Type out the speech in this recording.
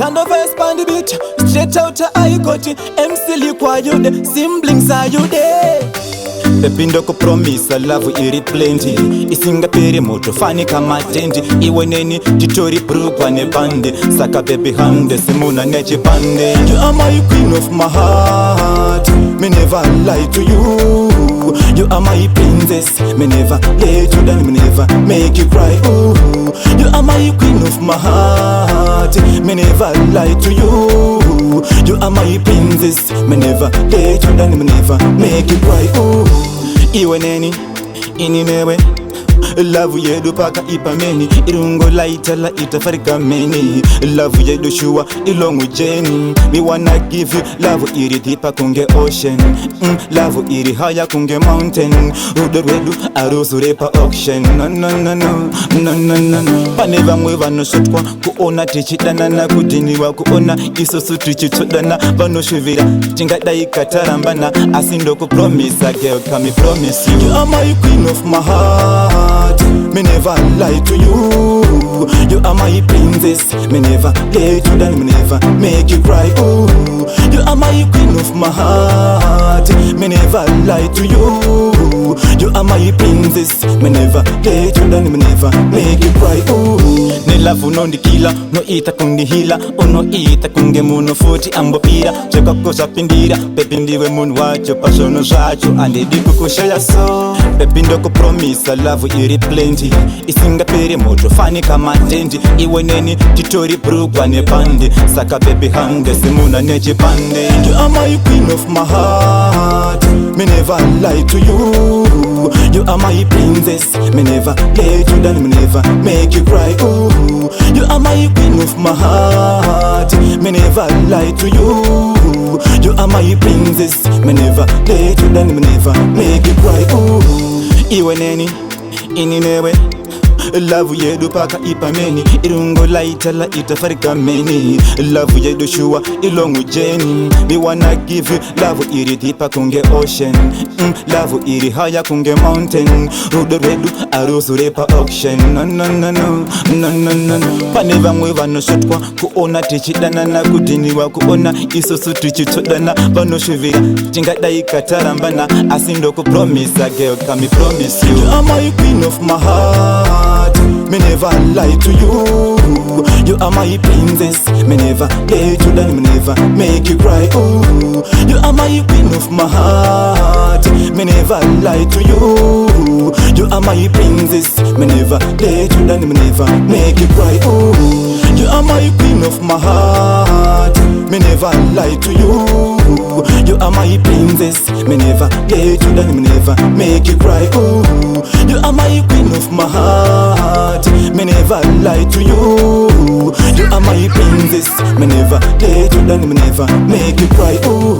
Tanto verse on the beat. Straight out I got it. MC Likwa you the siblings are you there? Pepindo ko promise love iri plenty. Isingapere moto fani kama tendi. Iwe neni titori brugwa ne bande. Saka baby hande simuna nechi bande. You are my queen of my heart. Me never lie to you. You are my princess. Me never let you down. Me never make you cry. Ooh. You are my queen of my heart. Me never lie to you. You are my princess. Me never let you down. Me never make you cry. Ooh. Iwe neni ininewe love yedu paka ipameni irungo laita la itafarika meni love yedu shua ilongu jeni. Me wanna give you love iri deepa kunge ocean, love iri higher kunge mountain. Udoredu arusurepa auction. No no no no no no no no. Paneva mweva no shotwa kuona tichidana na kudiniwa kuona isosu tichitodana bano shuvira tingada ikatarambana asindo ku promise a girl come promise you. You are my queen of my heart. Me never lie to you. You are my princess. Me never let you down. Me never make you cry. Ooh. You are my queen of my heart. Me never lie to you. You are my princess. Me never let you down. Me never make you cry. Ooh. Ne love no ndikila no ita kundi hila ono ita kunge muno futi ambo pira cheka kosa pindira baby ndiwe munu wacho pashono zacho ande dikukushaya so baby ndoko promise love iri plenty. Isingapere moto fani kama tendi. Iwe neni titori brugwa ne bande. Saka baby hande simuna nechi bande. You are my queen of my heart. Me never lie to you. You are my princess. Me never let you down. Me never make you cry. Ooh. You are my queen of my heart. Me never lie to you. You are my princess. Me never let you down. Me never make you cry. Ooh. Iwe neni ininewe love yedu paka ipameni irungo laita la itafarika meni. Love yedu shua ilongu jeni. Me wanna give you love iri deepa kunge ocean, love iri higher kunge mountain. Udoredu arusurepa auction. No no no no no no no no. Paneva mweva no shotwa kuona tichidana na kudiniwa kuona isosu tichitodana bano shuvira tingada ikatarambana asindo ku promise a girl come promise you. You are my queen of my heart. Me never lie to you. You are my princess. Me never let you down. Me never make you cry. Ooh. You are my queen of my heart. Me never lie to you. You are my princess. Me never let you down. Me never make you cry. Ooh. You are my queen of my heart. Me never lie to you. You are my princess. Me never let you down. Me never make you cry. Ooh. You are my queen of my heart. Me never lie to you. You are my princess. Me never let you down. Me never make you cry. Ooh.